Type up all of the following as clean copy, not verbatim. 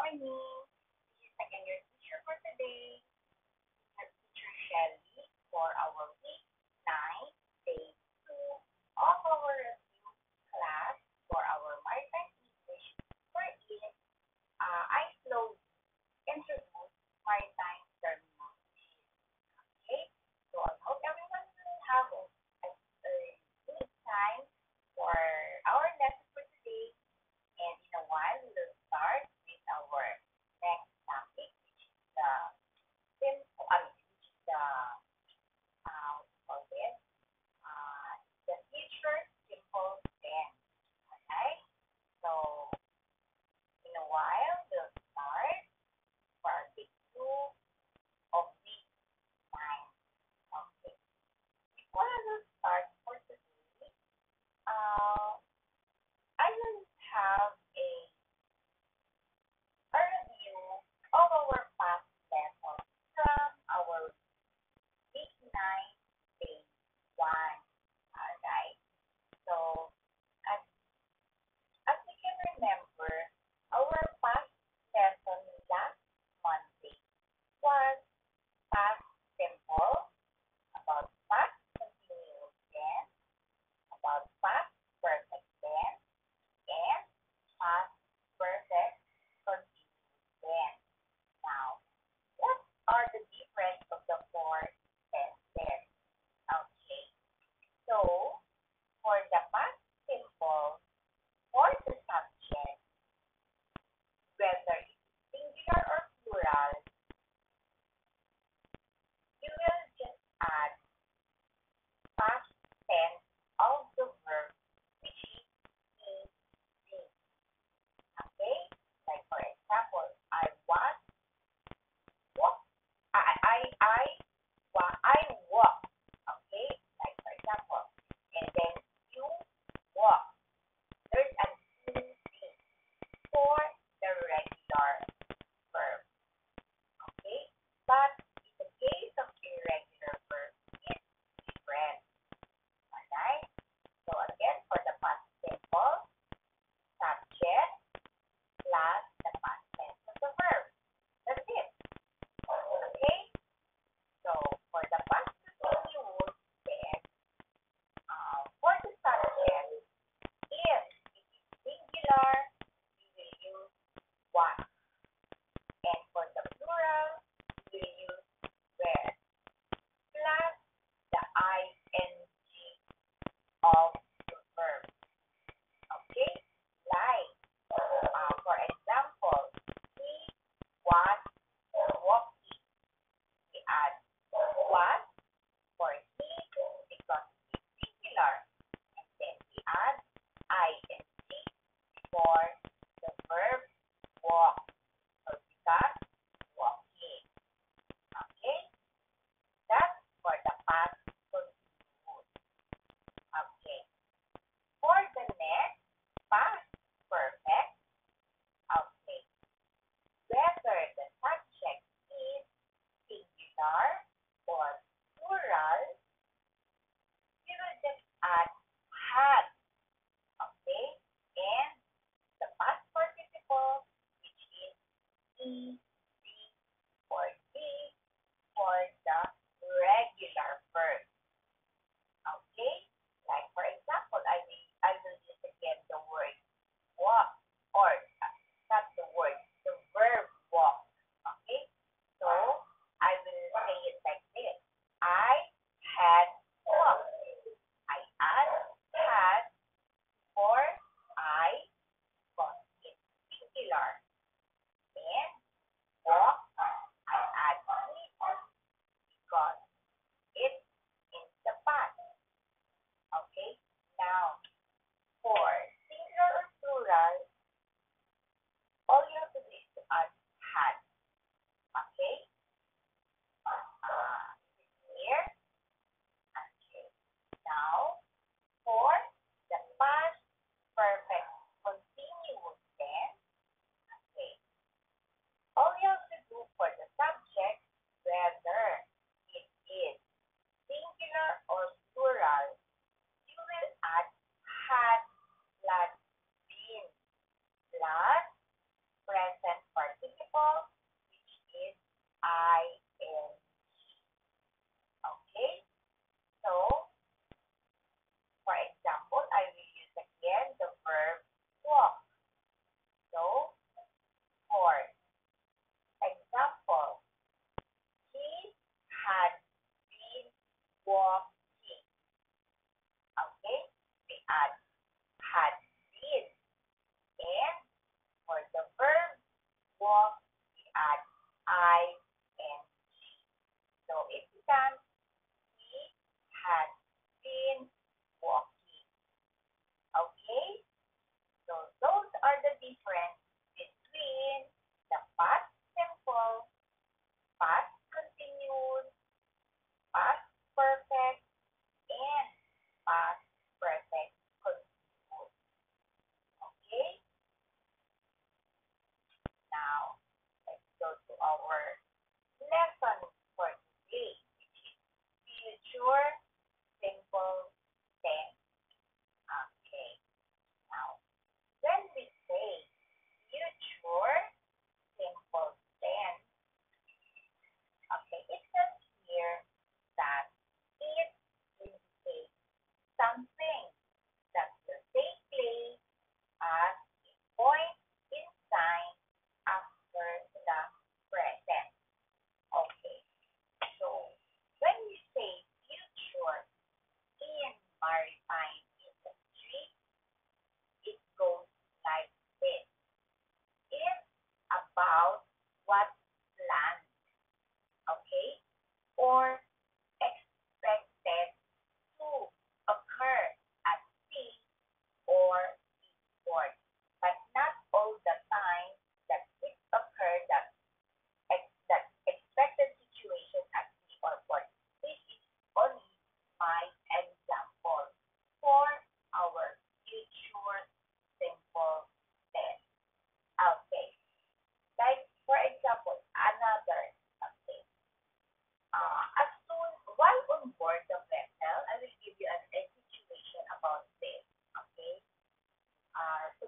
morning. This is again your teacher for today, Teacher Shelly, for our week 9, day 2 of our review class for our Maritime English, wherein I slowly introduce maritime terminology. Okay? So I hope everyone will have a good time for our lesson for today. And in a while, we will start with our next topic, which is the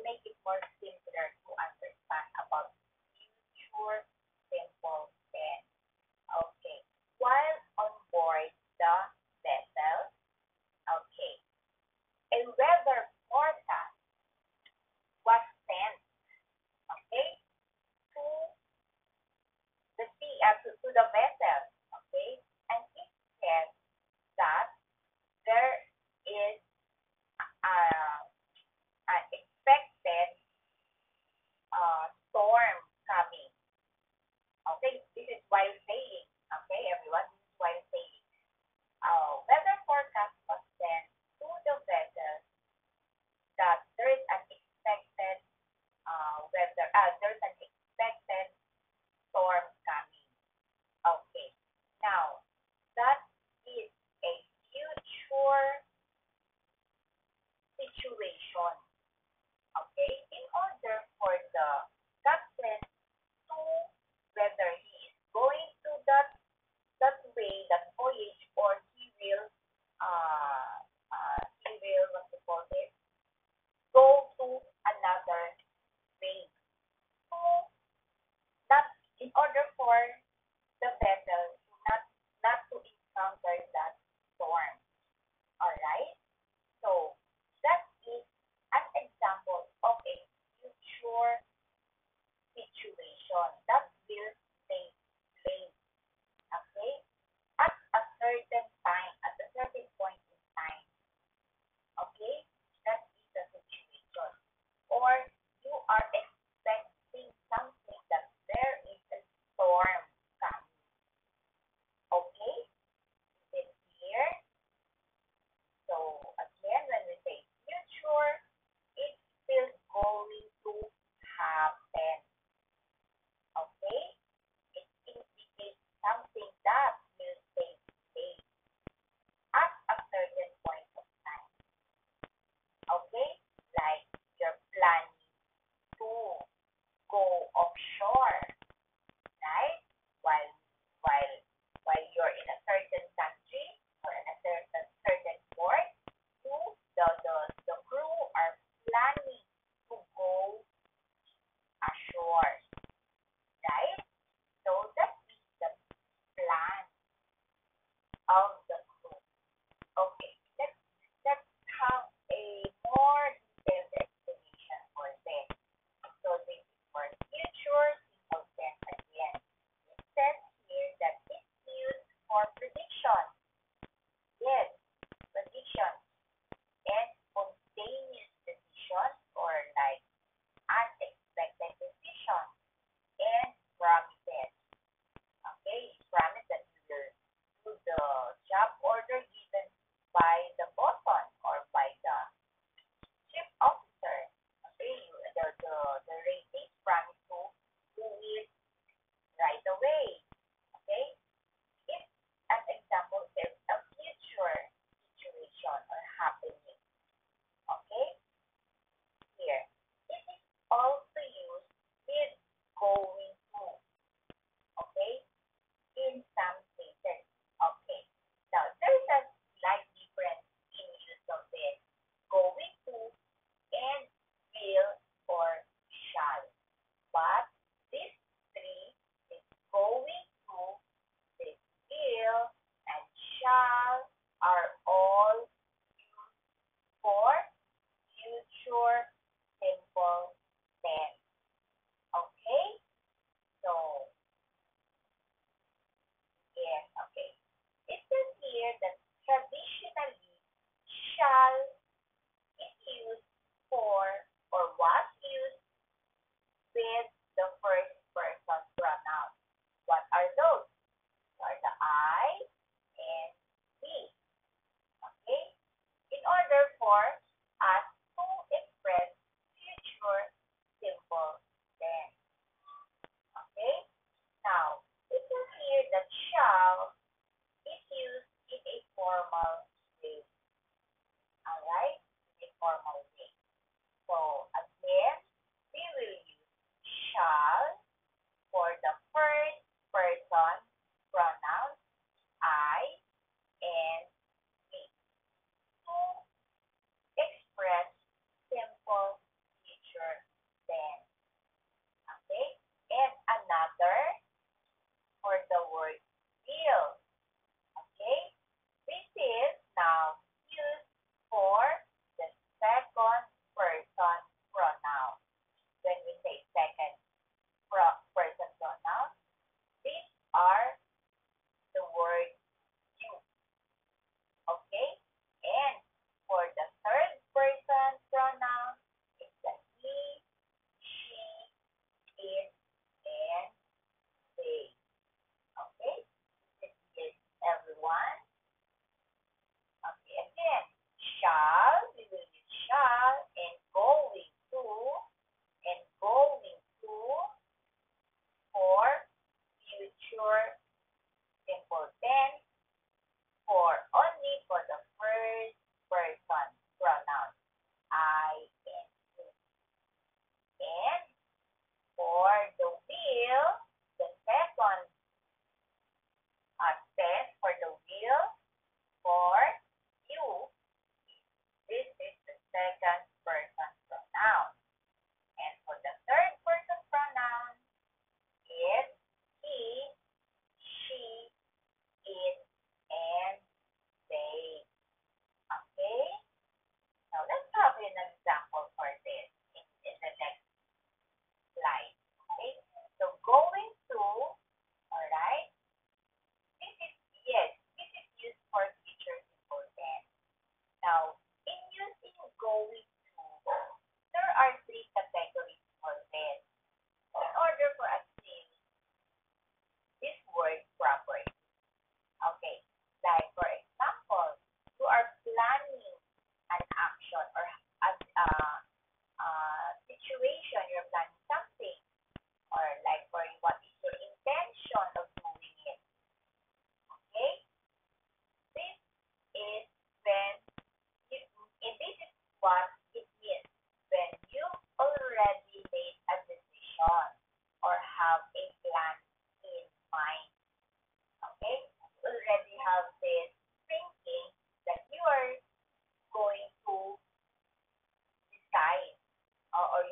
make it more simpler to understand about future simple tense. Okay. While on board the vessel, okay, a weather forecast was sent, okay, to to the vessel, okay, and it says that there is uh, an expected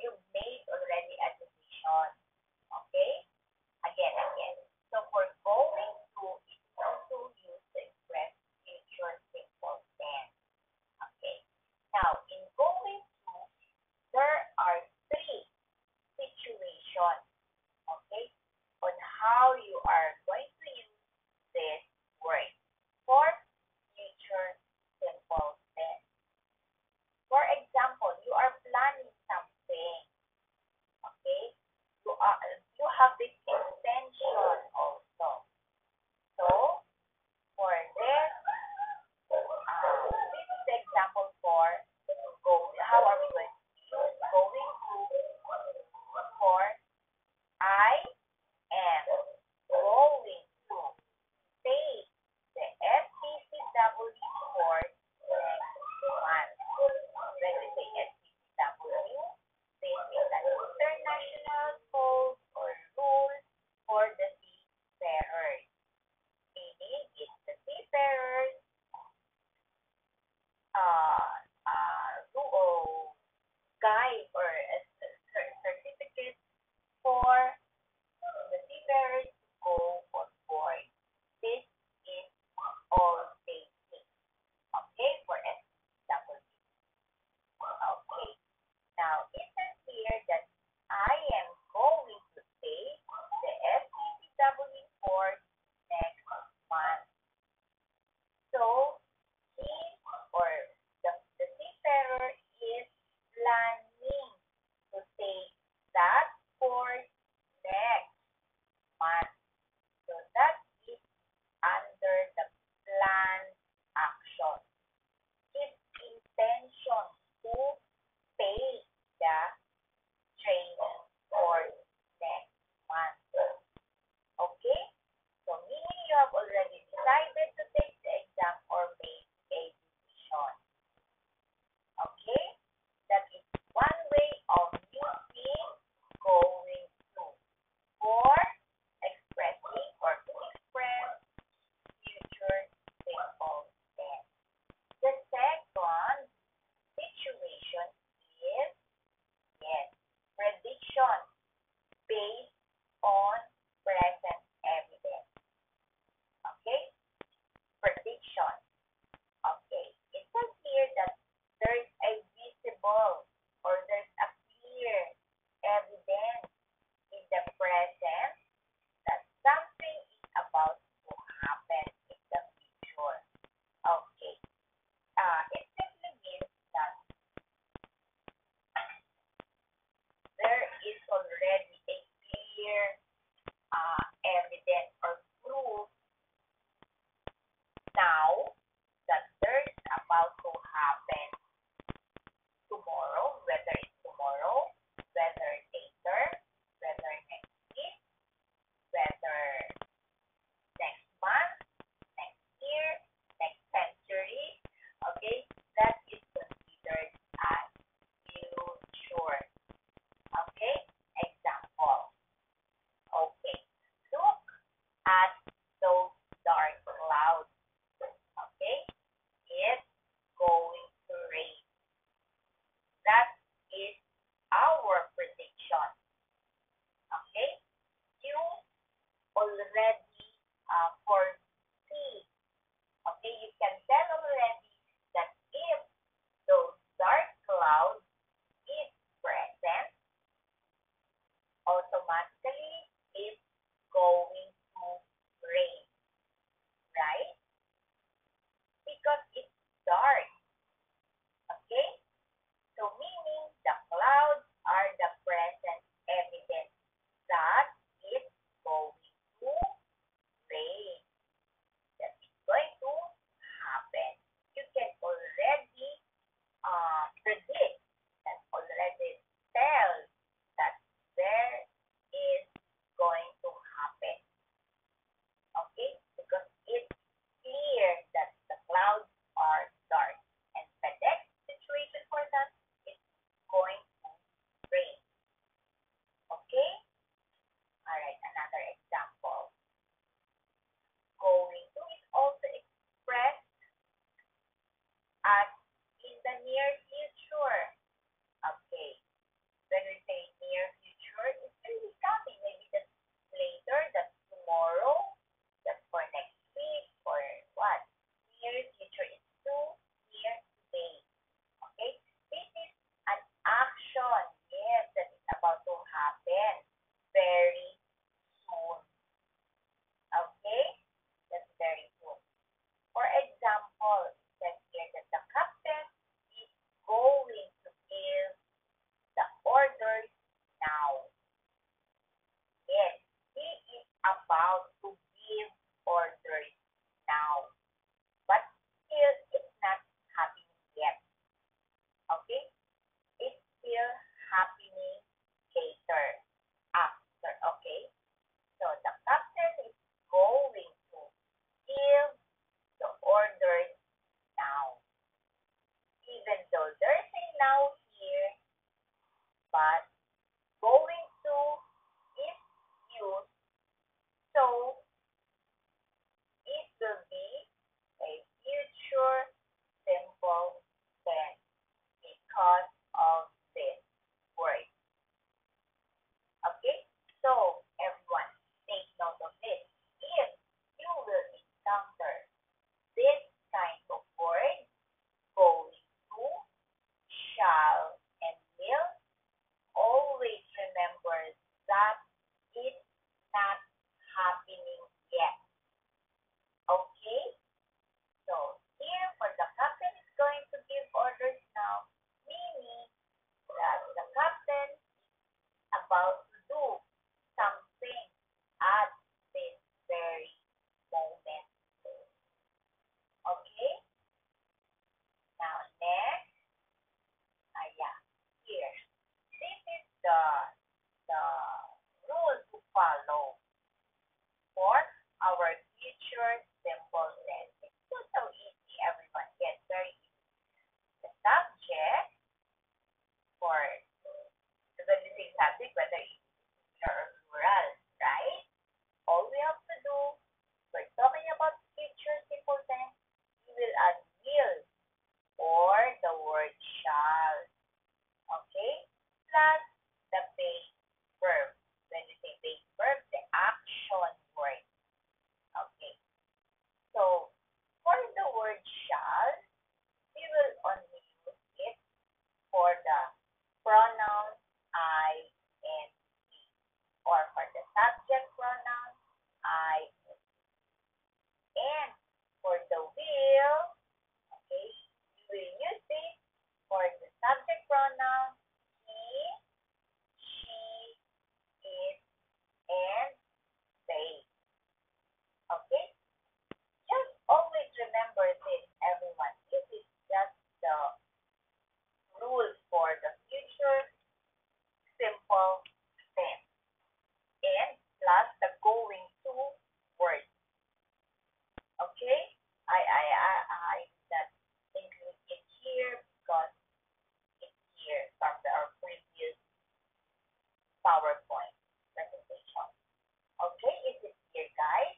you've made already a decision. Okay? Again. So for going to, it is also used to express future simple tense. Okay. Now, in going to, there are three situations, okay, on how you are going to use this word for future simple tense. For example, you are planning something, okay? You have this intention also. So for this, this is the example for go. How are we going to use going to for I am going to take the FPCW course next month. When we say FPCW, this is an international code or rule for the seafarers. Meaning, it's the seafarers guide or a certificate for the seafarers to go on board. This is all they need. Okay, for SW. Okay. Now, it says here that I am going to take the FCCW course next month. So, he or the seafarer is planning to take that course next month. So, that is under the planned action. His intention to pay the training course next month. Okay? So meaning you have already decided to take the exam or made a decision. Okay? That is one way of using going to for expressing or to express future simple tense. The second situation is, yes, prediction based on present evidence. Okay? Prediction. Okay. It says here that there's a visible or there's a clear evidence in the present that something is about to happen in the future. Okay. It simply means that there is already a clear evidence or proof now that there's about to happen tomorrow, whether it's tomorrow, whether later, whether next week, whether next month, next year, next century. Okay, that is considered as future. Okay, example. the rule to follow for our future simple tense. It's so easy, everyone. Yes, very easy. The subject for when we say subject, whether it's singular or plural, right? All we have to do, we're talking about future simple tense, we will add will or the word shall. Okay? Plus the base verb. When we say base verb, the action word. Okay. So for the word shall, we will only use it for the pronouns I and he, or for the subject pronoun I and for the will, okay, we will use it for the subject pronoun he, she, it, and they. Okay? Just always remember this, everyone. This is just the rule for the future simple tense. And plus the going to word. Okay? I did not include it here because it's here from our previous PowerPoint presentation. Okay, is it here, guys?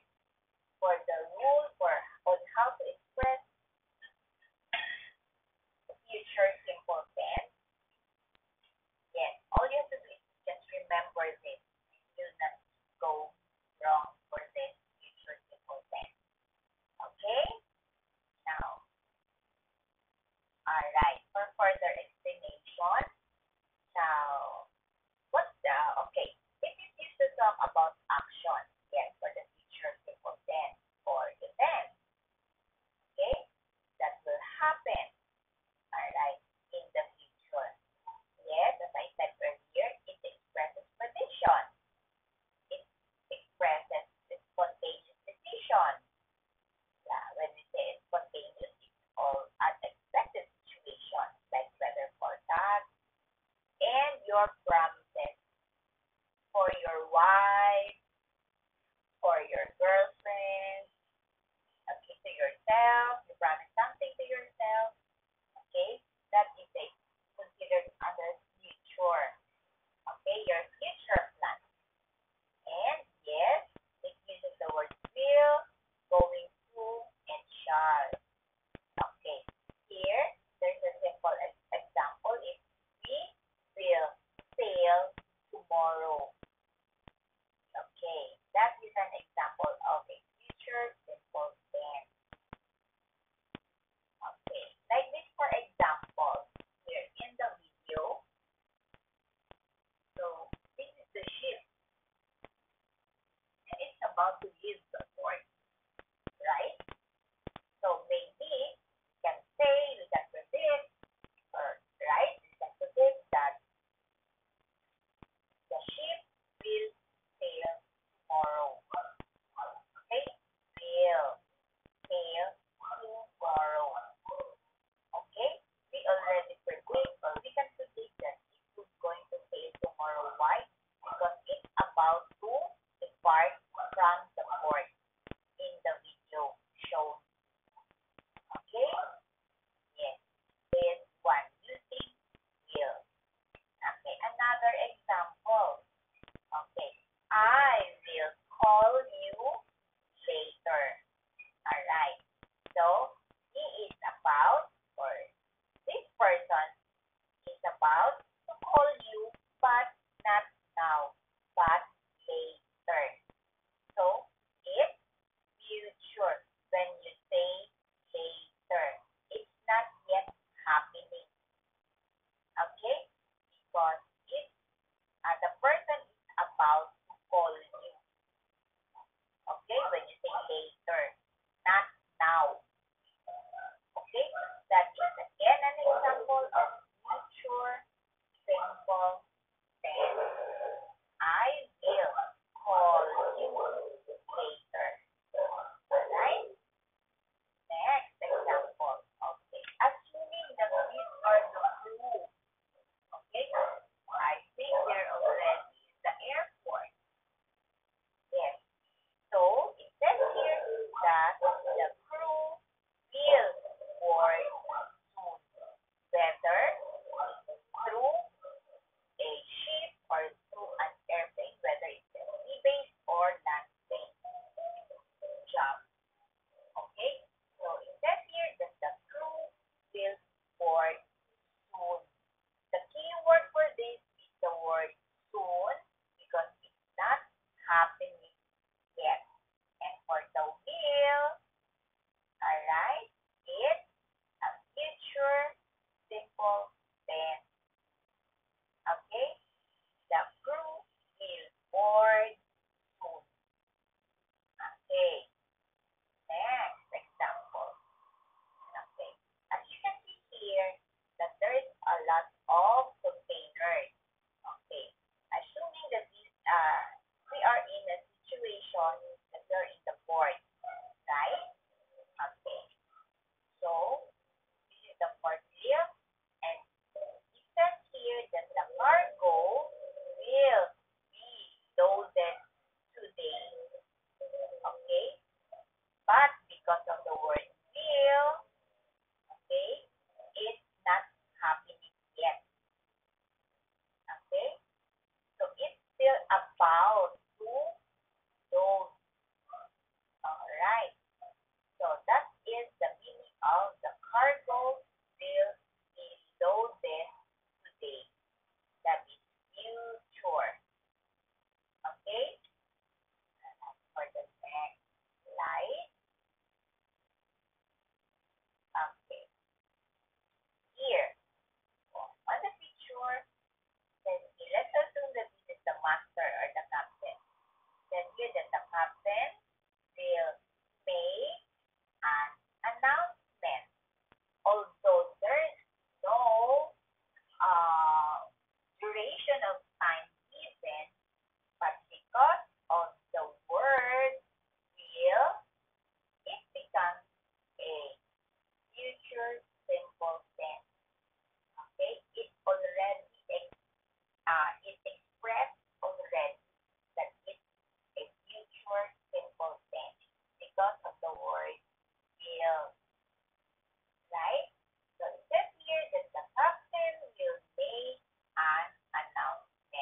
For the rule for on how to express future simple tense. Yes, all you have to do is just remember this. You will not go wrong for this future simple tense. Okay? Now, alright. For further explanation, now, what's the, okay, this is used to talk about action. Yes, for the future simple tense or event. Okay? That will happen. Alright, in the future. Yes, as I said earlier, it expresses prediction. It expresses the spontaneous decision. Yeah, when we say spontaneous, it's all unexpected situations like weather forecast and your promises for your wife, for your girlfriend, okay, to yourself. You promise something to yourself, okay? That is a considered under future. Okay, your future plan. And yes, it uses the word will, going to, and shall. Okay, here there's a simple example. Is we will sail tomorrow. Okay, that is an example of a future simple tense. duration of time given, but because of the word will, it becomes a future simple tense. Okay? It expressed already that it's a future simple tense because of the word will, right? So it says here that the captain will make an announcement.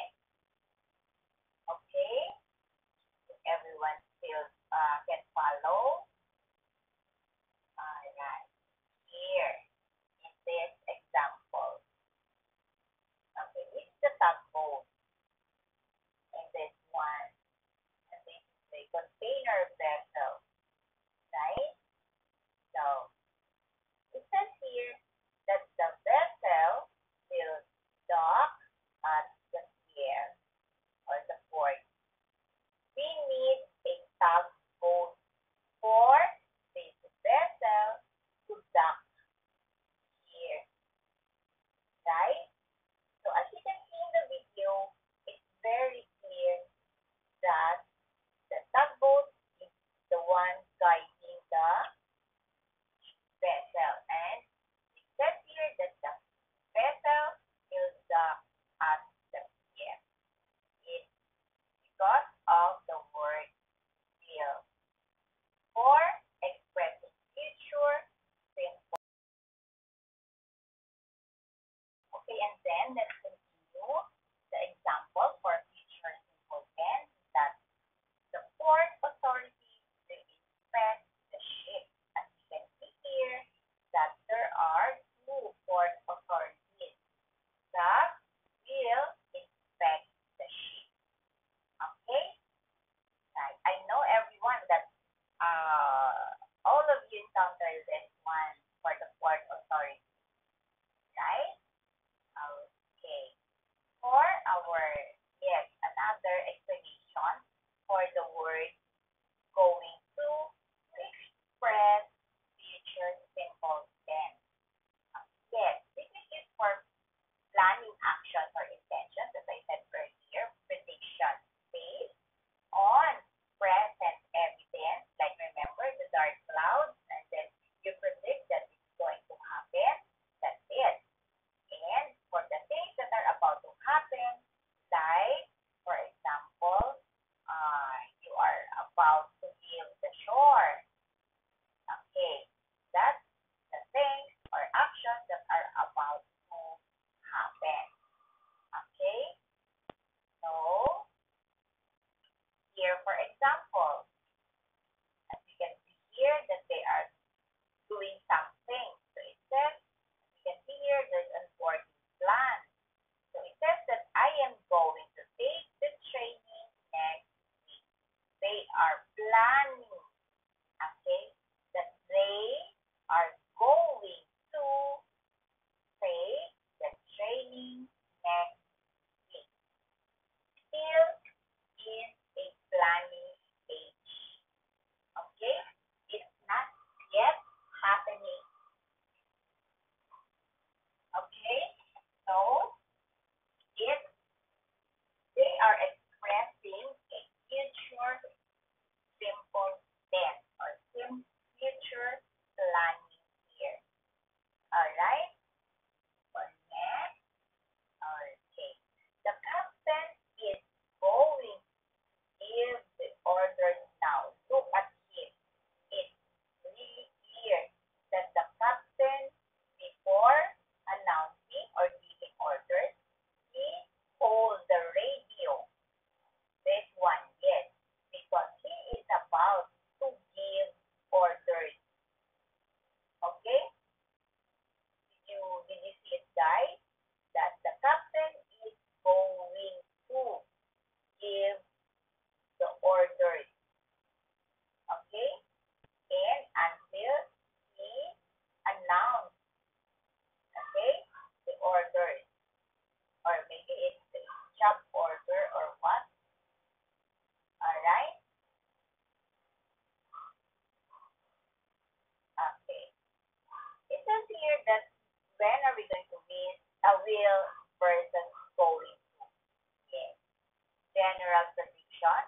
general prediction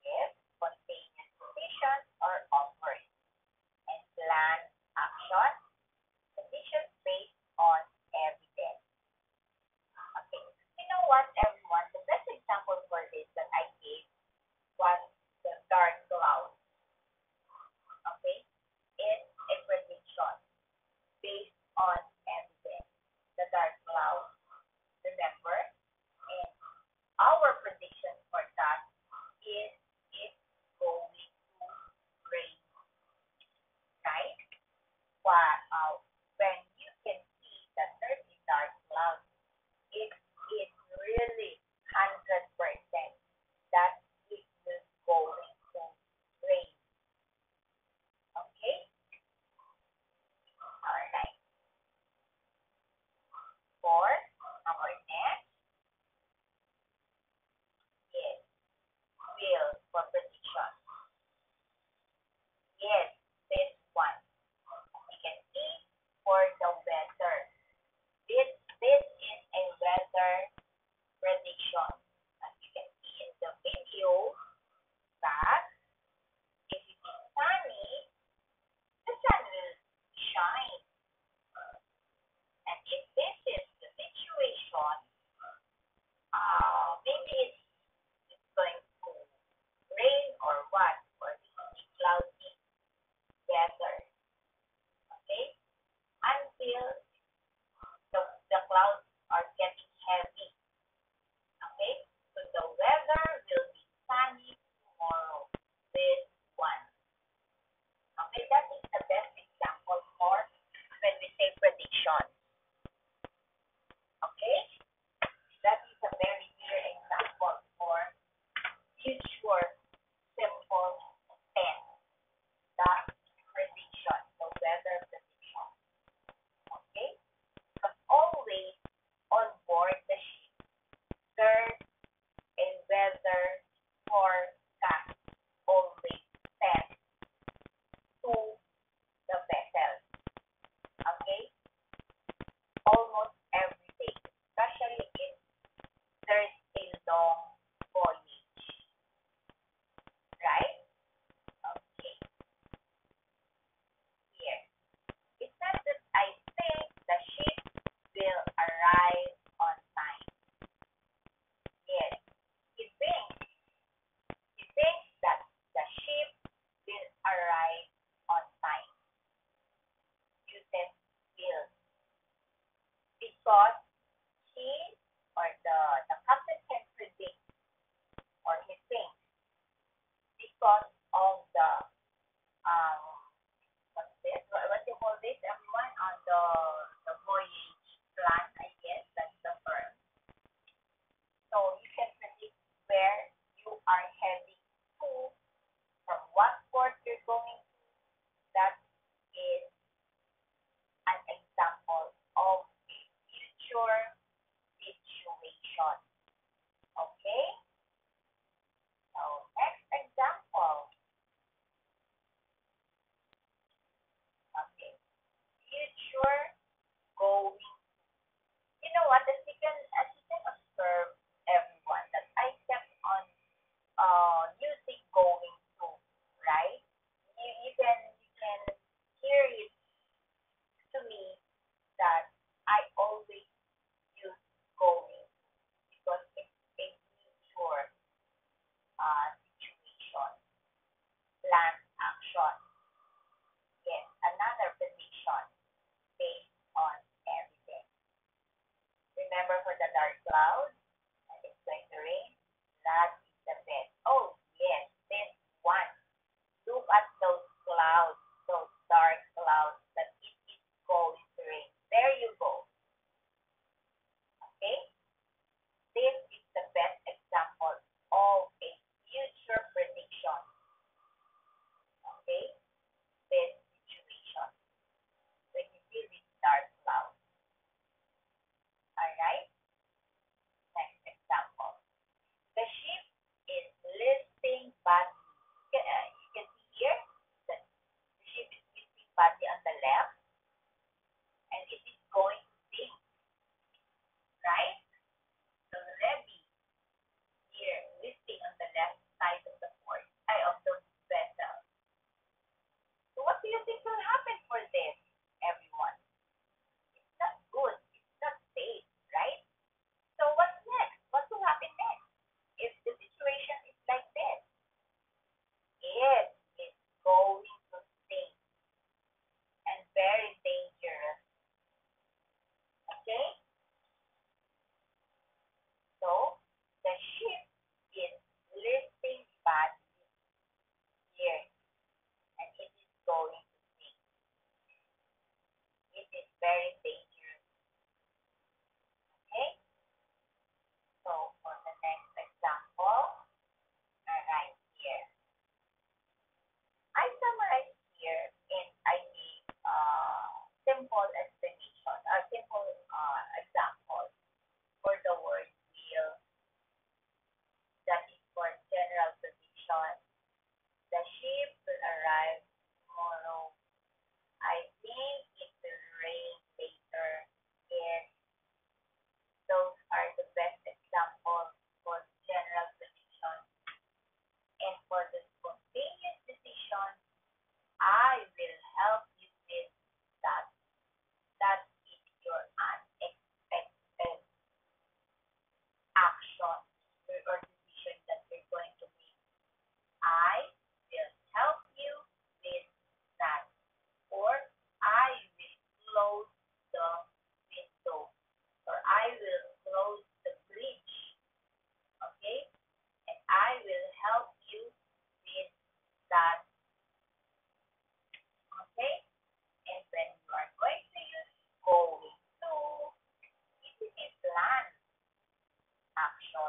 is spontaneous decisions or offers, and planned action, decisions based on evidence. Okay. You know what, everyone? The best example for this that I gave was the dark cloud. Okay, is a prediction based on evidence. The dark cloud, remember? And our prediction for that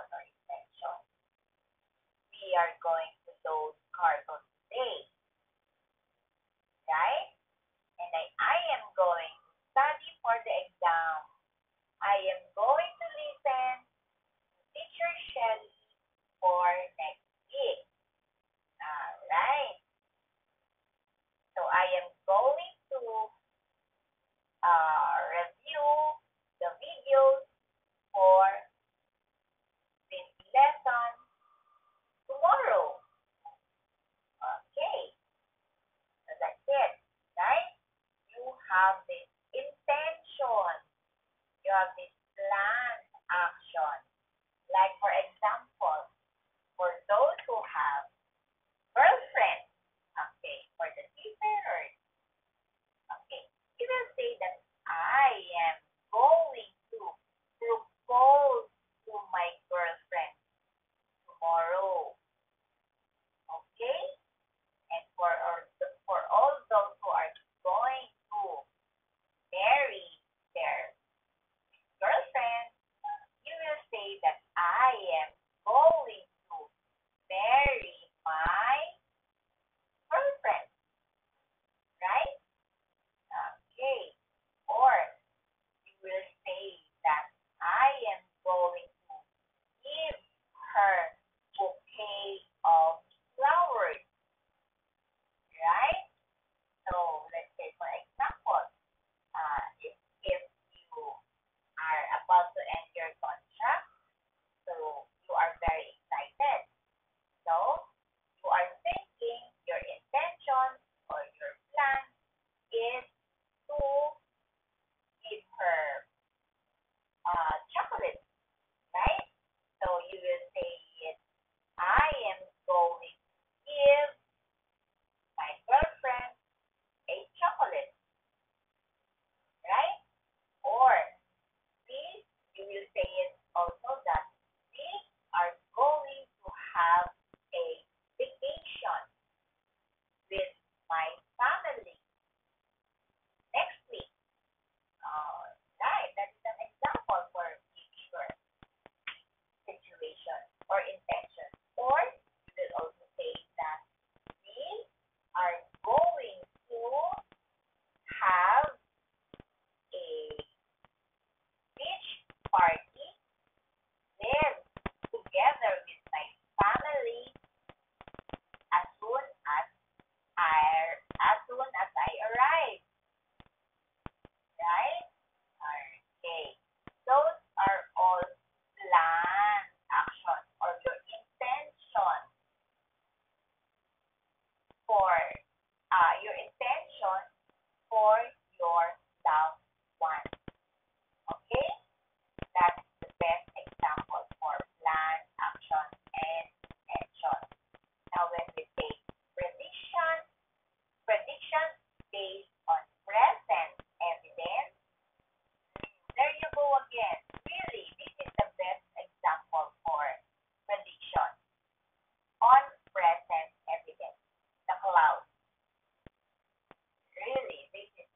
or intention. We are going to load cargo today, right? And I am going to study for the exam. I am going to listen to Teacher Shelly for next week. Alright. So I am going to review the videos for this lesson tomorrow. Okay. So that's it. Right? You have this intention. You have this planned action. Like for example, for those who have girlfriend, okay, for the seafarers, okay, you will say that I am going to propose to my girlfriend tomorrow, okay? And for all those who are going to marry their girlfriend, you will say that I am going to marry my girlfriend, right? Okay. Or you will say that I am going to give her bouquet of flowers, right? So let's say for example, if you are about to end your contract, so you are very excited. So you are thinking your intention or your plan is to give her chocolate, right? So you will say it, I am going to give my girlfriend a chocolate, right? Or we, you will say it also that we are going to have a vacation with my family next week. Right, that is an example for future situation or intention. Or you will also say that we are going to have a beach party live together with my family as soon as I arrive, right? Okay. Those are all planned actions or your intention for for your loved one. Okay? That's the best example for planned action and intention. Now when we say prediction, prediction based on present evidence, there you go again. Really, this is the best example for prediction on present evidence. The cloud. Really, this is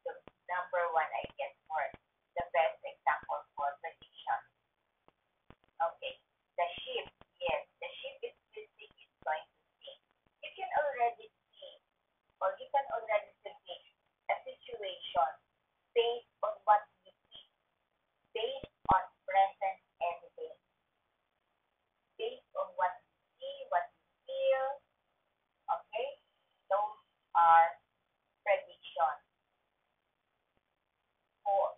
the number one I guess for the best example for prediction. Okay. The ship. Yes, the ship is visiting is going to sink. You can already see or you can already predict a situation based on what you see, based on present evidence, based on what you see, what you feel. Okay? Those are predictions for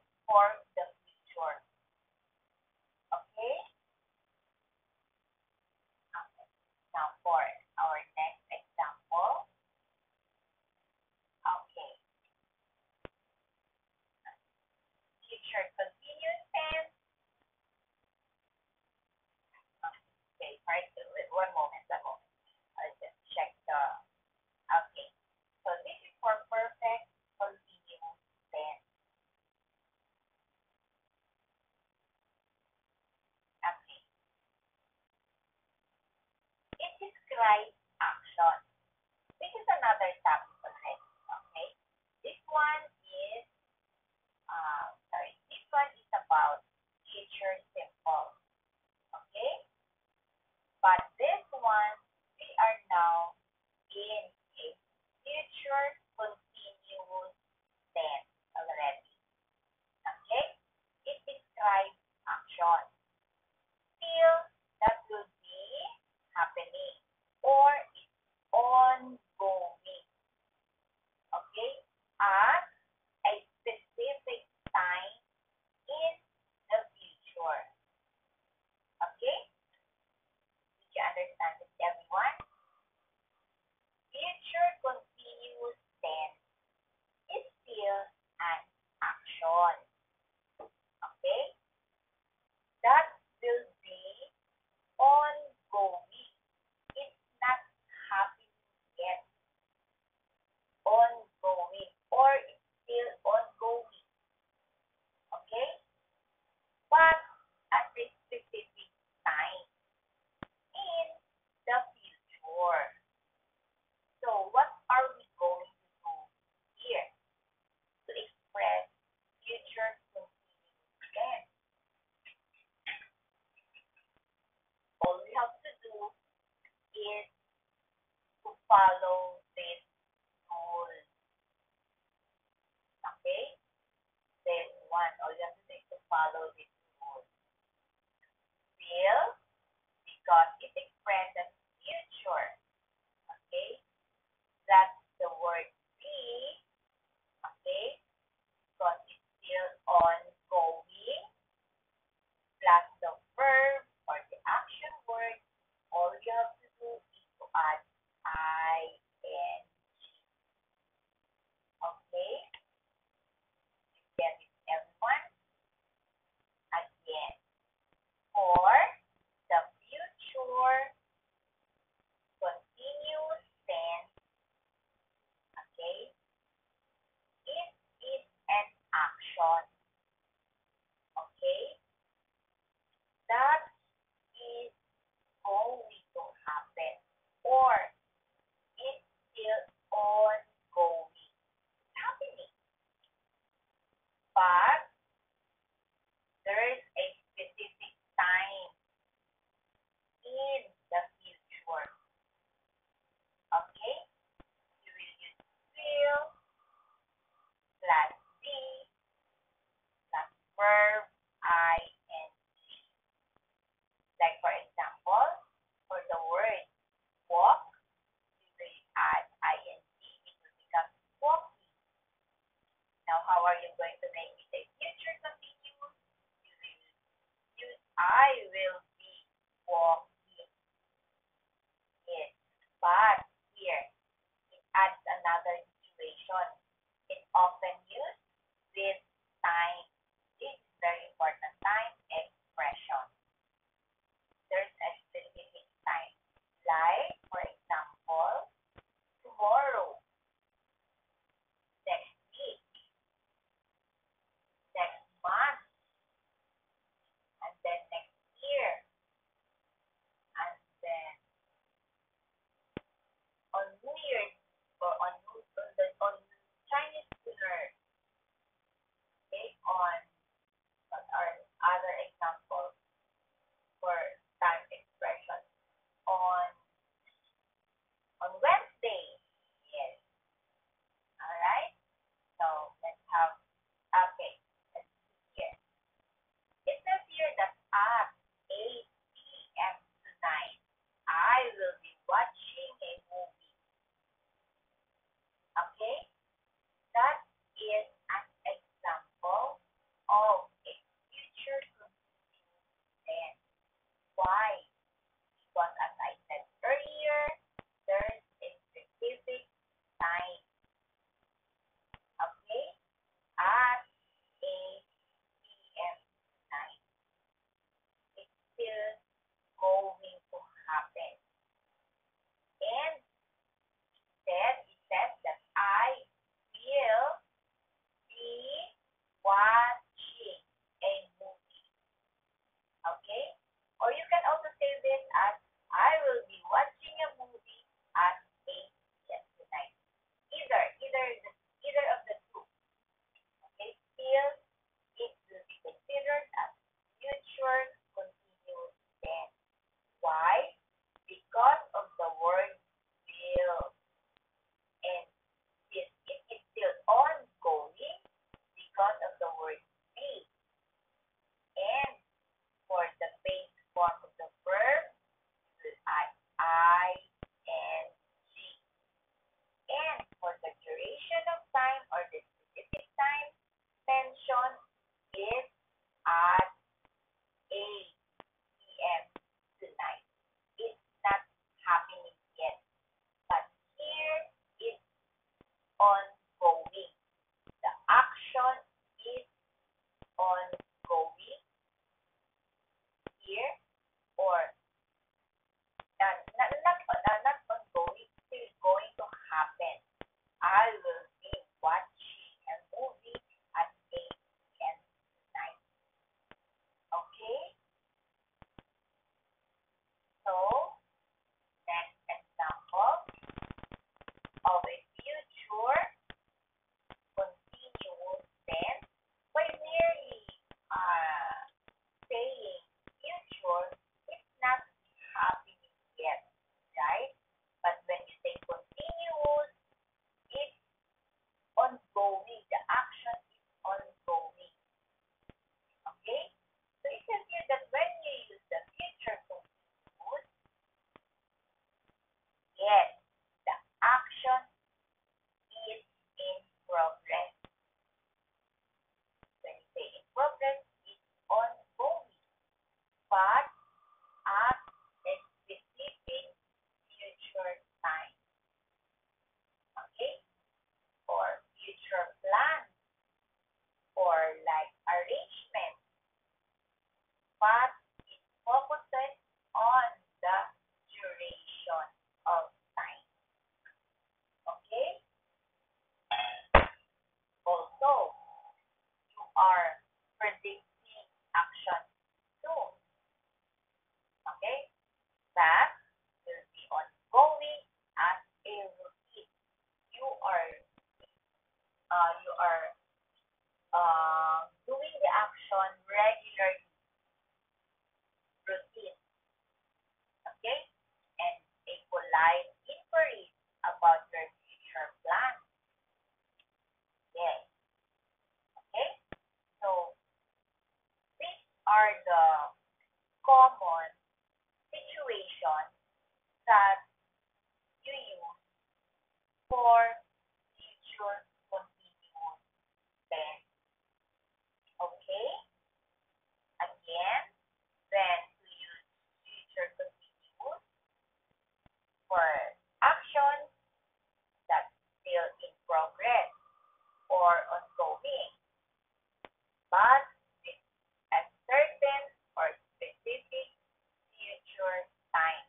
the future. Okay? Okay. Now for our next example. Okay. Future continuous tense. Okay, sorry, one moment, one moment. I'll just check the okay. So this is for perfect continuous tense. Okay. It describes action. This is another topic already. Okay. This one is this one is about future simple. Okay. follow this rule. Okay? Step one, all you have to do is to follow this rule. Will, because it expresses future. Okay? That's the word be. Okay? Because it's still ongoing plus the verb or the action word. All you have to do is to add ing. action that you use for future continuous tense. Okay? Again, then to use future continuous for action that's still in progress or ongoing, but with a certain or specific future time.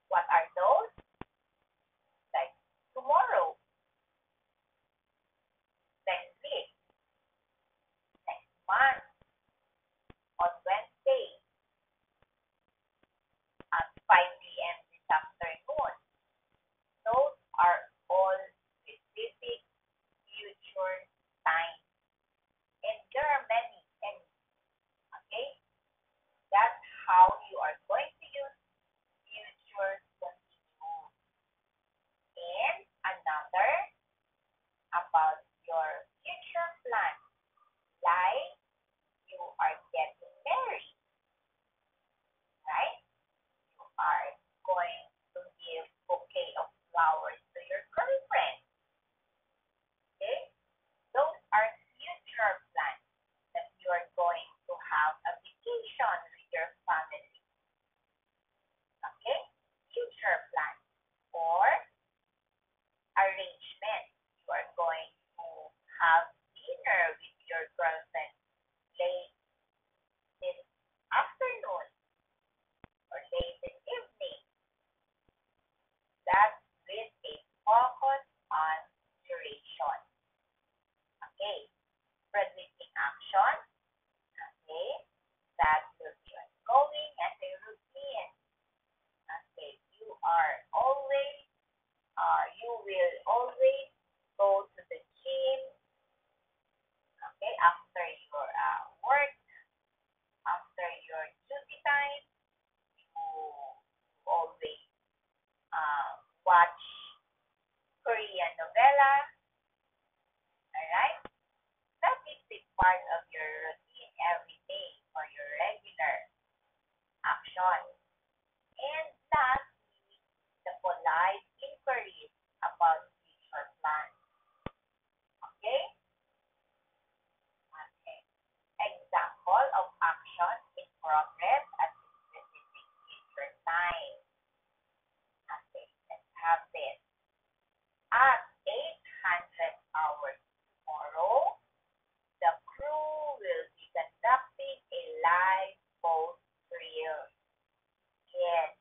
What are those? Like tomorrow, next week, next month, on Wednesday at 5 p.m. this afternoon. Those are all specific future time. And there are many. Okay? That's how you are going to use future continuous. And another about your future plan. Like you are getting married, right? You are going to give bouquet of flowers to your girlfriend. Okay? Those are future plans that you are going to have a vacation with your family. Okay? Future plan. Or arrangement. You are going to have dinner with your girlfriend late this afternoon or late this evening. That's with a focus on duration. Okay? Predicting action. Okay? That will be ongoing as a routine. Okay? You will always go to the gym, okay, after your work, after your duty time, you always watch Korean novela, alright? That is a part of your routine every day for your regular action. And lastly, the polite inquiries about future plans. Okay? Okay. Example of action in progress at a specific future time. Okay, let's have this. At 800 hours tomorrow, the crew will be conducting a live boat drill. Yes.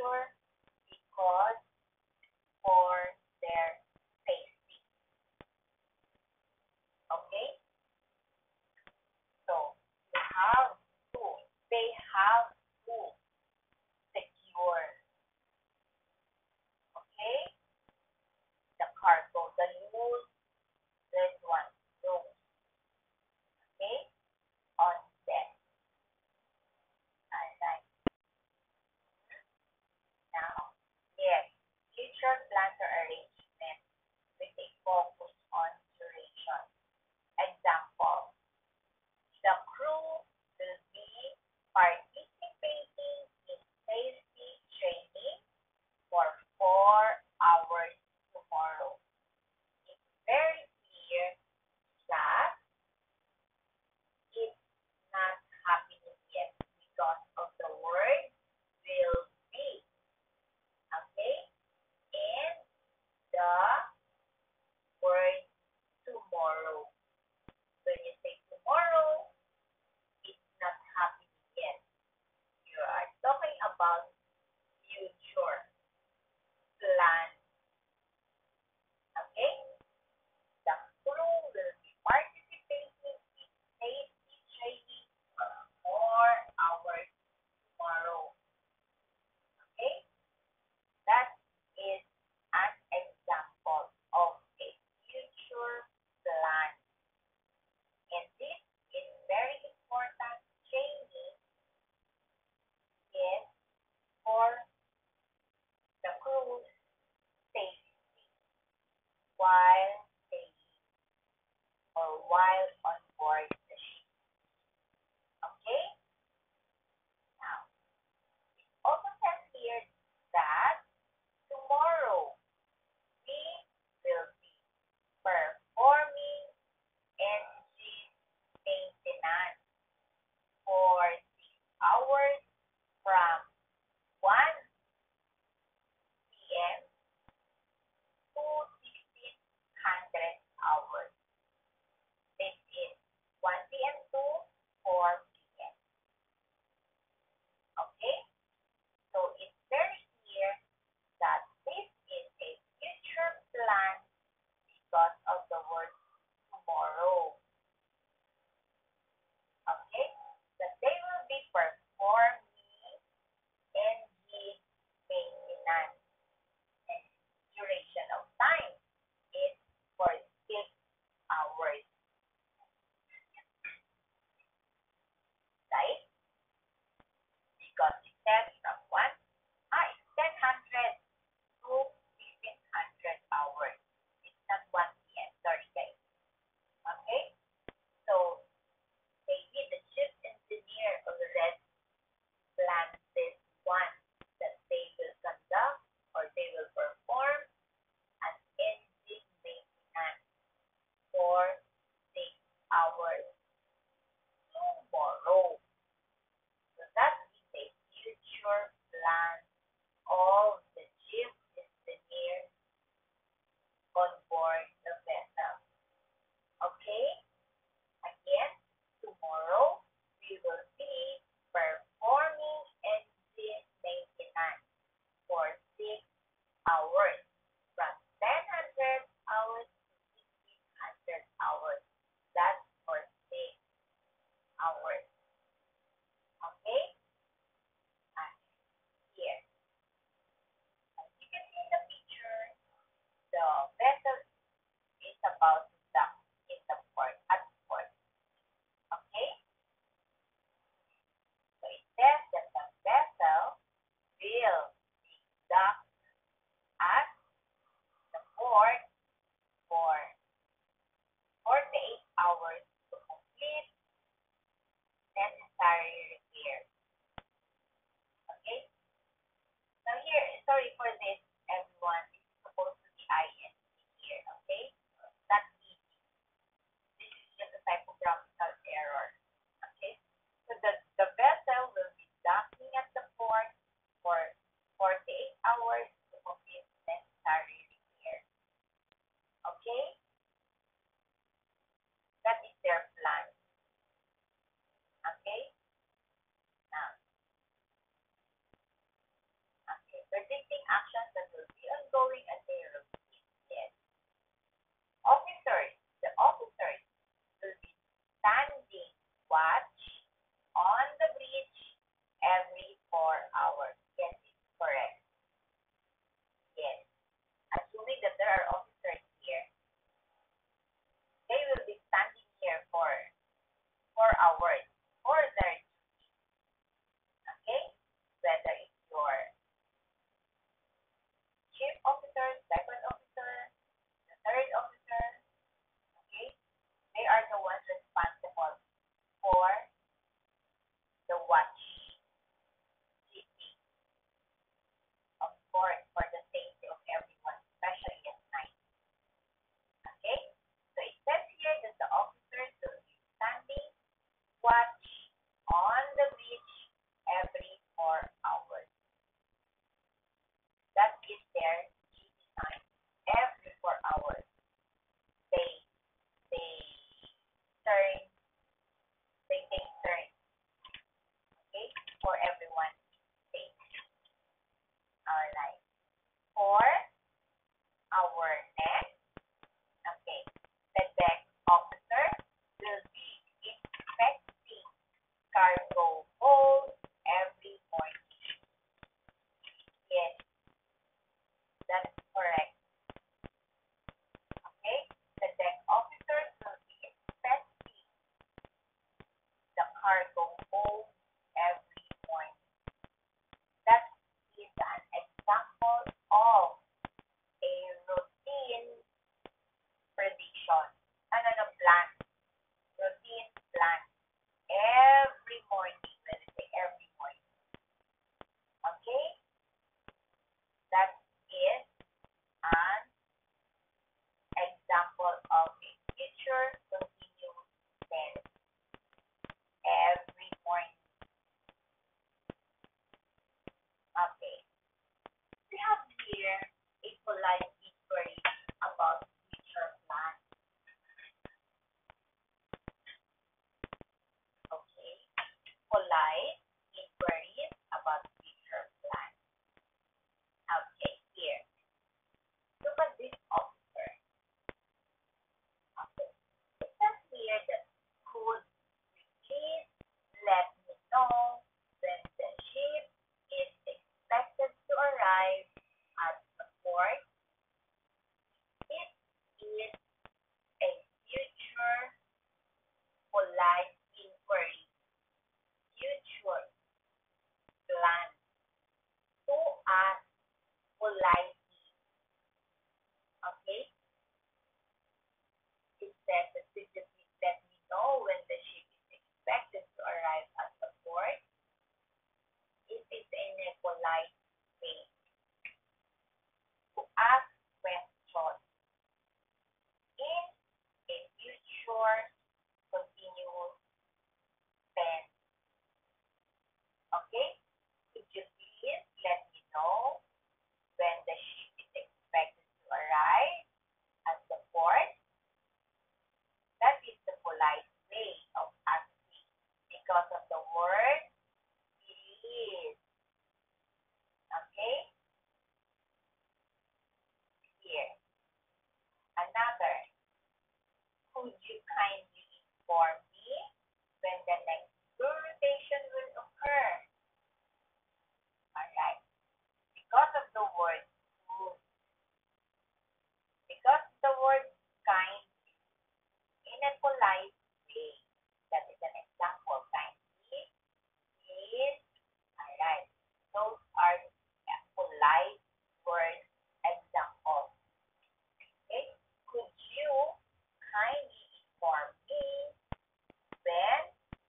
temperature because for their safety. Okay? So you have to, they have to secure, okay, the cargo, the loose, this one, loose, okay, on deck. Alright, now, yes. kindly inform me when the next school rotation will occur? Alright. Because of the word soon, because the word kind in a polite way. That is an example. Kindly is alright. Those are polite word examples. Okay? Could you kindly inform me when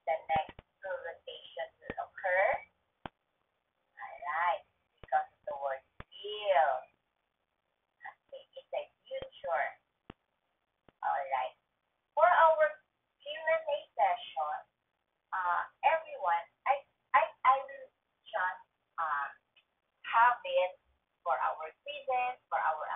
the next school rotation will occur? Alright. Because of the word will. Okay. It's a future. Alright. For our Q&A session, everyone, I will just have it for our quizzes, for our